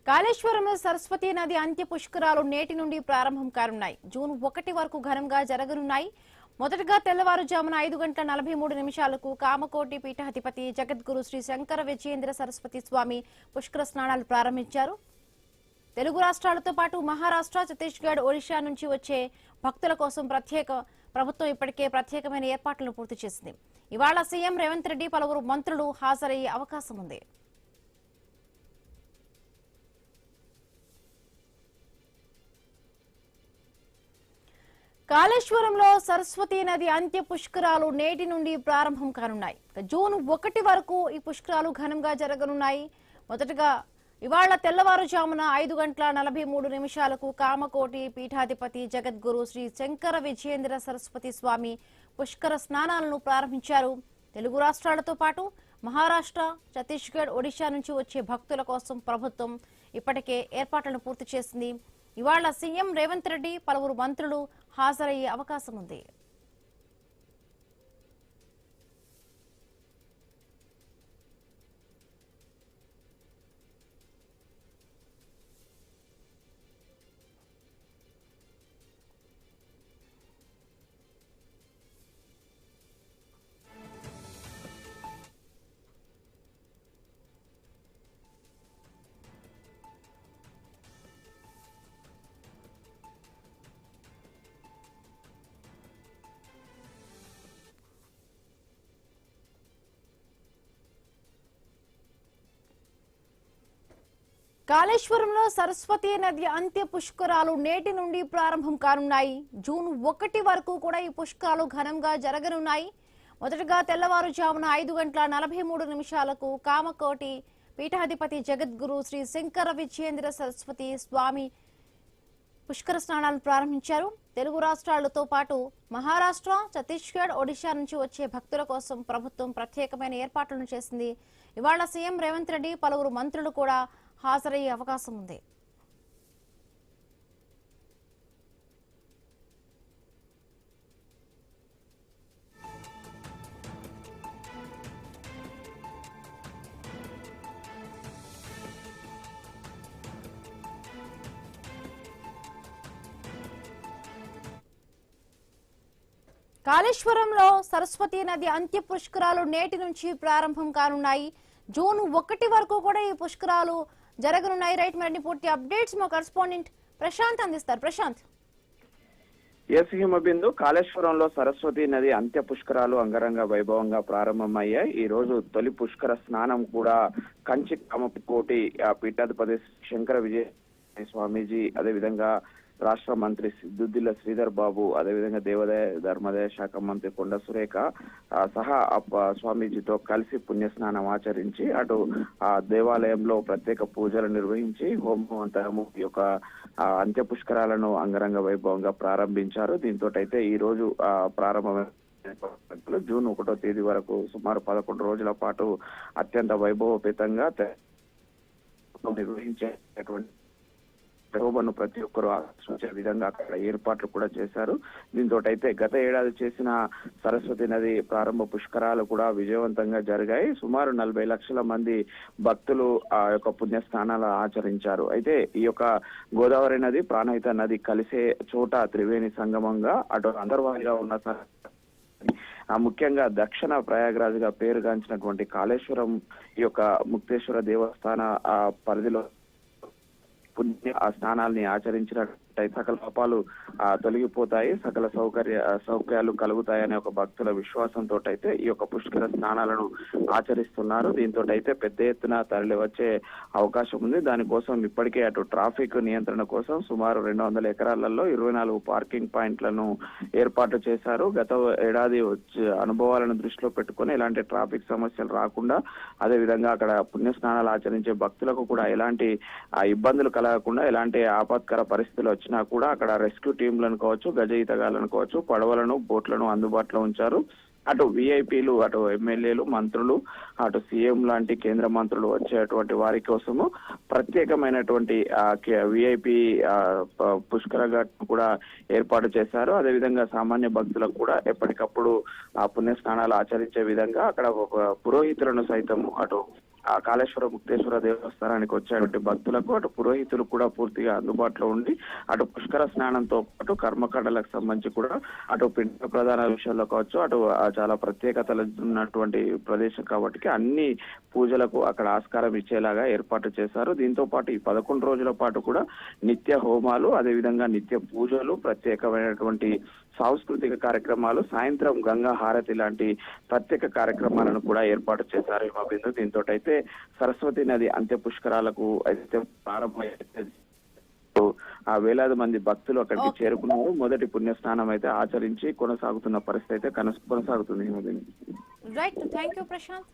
కాళేశ్వరం సరస్వతి నది అంత్య పుష్కరాలు నేటి నుండి ప్రారంభం కానున్నాయి. జూన్ 1 వరకు ఘనంగా జరగనున్నాయి. మొదటగా తెల్లవారుజామున 5:43 కామకోటి పీఠాధిపతి జగద్గురు శ్రీ శంకర విజయేంద్ర సరస్వతి స్వామి పుష్కర స్నానాలు ప్రారంభించారు. తెలుగు రాష్ట్రాలతో పాటు మహారాష్ట్ర, ఛత్తీస్గఢ్, ఒడిషా నుంచి వచ్చే భక్తుల కోసం ప్రభుత్వం ఇప్పటికే ప్రత్యేకమైన ఏర్పాట్లను పూర్తి చేసింది. ఇవాళ సీఎం రేవంత్ రెడ్డి, పలువురు మంత్రులు హాజరయ్యే అవకాశం ఉంది. కాళేశ్వరంలో సరస్వతి నది అంత్య పుష్కరాలు నేటి నుండి ప్రారంభం కానున్నాయి. జూన్ 1 వరకు ఈ పుష్కరాలు ఘనంగా జరగనున్నాయి. మొదటగా ఇవాళ తెల్లవారుజామున 5:43 కామకోటి పీఠాధిపతి జగద్గురు శ్రీ శంకర విజయేంద్ర సరస్వతి స్వామి పుష్కర స్నానాలను ప్రారంభించారు. తెలుగు రాష్ట్రాలతో పాటు మహారాష్ట్ర, ఛత్తీస్గఢ్, ఒడిషా నుంచి వచ్చే భక్తుల కోసం ప్రభుత్వం ఇప్పటికే ఏర్పాట్లను పూర్తి చేసింది. ఇవాళ సీఎం రేవంత్ రెడ్డి, పలువురు మంత్రులు హాజరయ్యే అవకాశం ఉంది. కాళేశ్వరంలో సరస్వతి నది అంత్య పుష్కరాలు నేటి నుండి ప్రారంభం కానున్నాయి. జూన్ 1 వరకు కూడా ఈ పుష్కరాలు ఘనంగా జరగనున్నాయి. మొదటగా తెల్లవారుజామున 5:43 కామకోటి పీఠాధిపతి జగద్గురు శ్రీ శంకర విజయేంద్ర సరస్వతి స్వామి పుష్కర స్నానాలను ప్రారంభించారు. తెలుగు రాష్ట్రాలతో పాటు మహారాష్ట్ర, ఛత్తీస్గఢ్, ఒడిషా నుంచి వచ్చే భక్తుల కోసం ప్రభుత్వం ప్రత్యేకమైన ఏర్పాట్లను చేసింది. ఇవాళ సీఎం రేవంత్ రెడ్డి, పలువురు మంత్రులు కూడా హాజరయ్యే అవకాశం ఉంది. కాళేశ్వరంలో సరస్వతి నది అంత్య పుష్కరాలు నేటి నుంచి ప్రారంభం కానున్నాయి. జూన్ 1 వరకు కూడా ఈ పుష్కరాలు జరగనున్నాయి. రైట్, మరిన్ని పూర్తి అప్డేట్స్ మా కరెస్పాండెంట్ ప్రశాంత్ అందిస్తారు. ప్రశాంత్. బిందు, కాళేశ్వరంలో సరస్వతి నది అంత్య పుష్కరాలు అంగరంగ వైభవంగా ప్రారంభమయ్యాయి. ఈ రోజు తొలి పుష్కర స్నానం కూడా కంచి కామకోటి పీఠాధిపతి శంకర విజయ స్వామీజీ, అదేవిధంగా రాష్ట్ర మంత్రి దుద్దిల్ల శ్రీధర్ బాబు, అదేవిధంగా దేవాదాయ ధర్మాదాయ శాఖ మంత్రి కొండ సురేఖ సహా స్వామీజీతో కలిసి పుణ్యస్నానం ఆచరించి అటు ఆ దేవాలయంలో ప్రత్యేక పూజలు నిర్వహించి హోమవంతరము ఈ యొక్క అంత్య పుష్కరాలను అంగరంగ వైభవంగా ప్రారంభించారు. దీంతో అయితే ఈ రోజు ప్రారంభమైన జూన్ 1వ తేదీ వరకు సుమారు 11 రోజుల పాటు అత్యంత వైభవపేతంగా నిర్వహించేటువంటి శోభను ప్రతి ఒక్కరూ ఆశించే విధంగా అక్కడ ఏర్పాట్లు కూడా చేశారు. దీంతో అయితే గత ఏడాది చేసిన సరస్వతి నది ప్రారంభ పుష్కరాలు కూడా విజయవంతంగా జరిగాయి. సుమారు 40 లక్షల మంది భక్తులు ఆ యొక్క పుణ్యస్నానాలు ఆచరించారు. అయితే ఈ యొక్క గోదావరి నది, ప్రాణహిత నది కలిసే చోట త్రివేణి సంగమంగా అటు అంతర్వాహిగా ఉన్న ముఖ్యంగా దక్షిణ ప్రయాగరాజ్గా పేరుగాంచినటువంటి కాళేశ్వరం ఈ యొక్క ముక్తేశ్వర దేవస్థాన పరిధిలో పుణ్య స్నానాల్ని ఆచరించినట్టయితే సకల పాపాలు తొలగిపోతాయి, సకల సౌకర్యాలు కలుగుతాయనే ఒక భక్తుల విశ్వాసంతో అయితే ఈ యొక్క పుష్కర స్నానాలను ఆచరిస్తున్నారు. దీంతో అయితే పెద్ద ఎత్తున తరలి వచ్చే అవకాశం ఉంది. దానికోసం ఇప్పటికే అటు ట్రాఫిక్ నియంత్రణ కోసం సుమారు 200 ఎకరాలలో 24 పార్కింగ్ పాయింట్లను ఏర్పాటు చేశారు. గత ఏడాది అనుభవాలను దృష్టిలో పెట్టుకుని ఎలాంటి ట్రాఫిక్ సమస్యలు రాకుండా, అదేవిధంగా అక్కడ పుణ్యస్నానాలు ఆచరించే భక్తులకు కూడా ఎలాంటి ఇబ్బందులు కలగకుండా, ఎలాంటి ఆపత్కర పరిస్థితులు వచ్చినా కూడా అక్కడ రెస్క్యూ టీంలను కావచ్చు, గజ ఈతగాళ్లను కావచ్చు, పడవలను, బోట్లను అందుబాటులో ఉంచారు. అటు విఐపీలు, అటు ఎమ్మెల్యేలు, మంత్రులు, అటు సీఎం లాంటి కేంద్ర మంత్రులు వచ్చేటువంటి వారి కోసము ప్రత్యేకమైనటువంటి విఐపీ పుష్కర ఘాట్ కూడా ఏర్పాటు చేశారు. అదేవిధంగా సామాన్య భక్తులకు కూడా ఎప్పటికప్పుడు పుణ్య స్నానాలు ఆచరించే విధంగా అక్కడ పురోహితులను సైతం అటు ఆ కాళేశ్వర ముక్తేశ్వర దేవస్థానానికి వచ్చేటువంటి భక్తులకు అటు పురోహితులు కూడా పూర్తిగా అందుబాటులో ఉండి అటు పుష్కర స్నానంతో పాటు కర్మకాండలకు సంబంధించి కూడా అటు పిండ ప్రధాన విషయంలో కావచ్చు అటు చాలా ప్రత్యేకతలు ఉన్నటువంటి ప్రదేశం కాబట్టి అన్ని పూజలకు అక్కడ ఆస్కారం ఇచ్చేలాగా ఏర్పాటు చేశారు. దీంతో పాటు ఈ 11 రోజుల పాటు కూడా నిత్య హోమాలు, అదేవిధంగా నిత్య పూజలు, ప్రత్యేకమైనటువంటి సాంస్కృతిక కార్యక్రమాలు, సాయంత్రం గంగా హారతి లాంటి ప్రత్యేక కార్యక్రమాలను కూడా ఏర్పాటు చేశారు హిమబిందు. దీంతో అయితే సరస్వతి నది అంత్య పుష్కరాలకు అయితే ప్రారంభమైతే ఆ వేలాది మంది భక్తులు అక్కడికి చేరుకున్నారు. మొదటి పుణ్యస్నానం అయితే ఆచరించి కొనసాగుతున్న పరిస్థితి అయితే కొనసాగుతుంది Himabindu. Right, thank you Prashanth.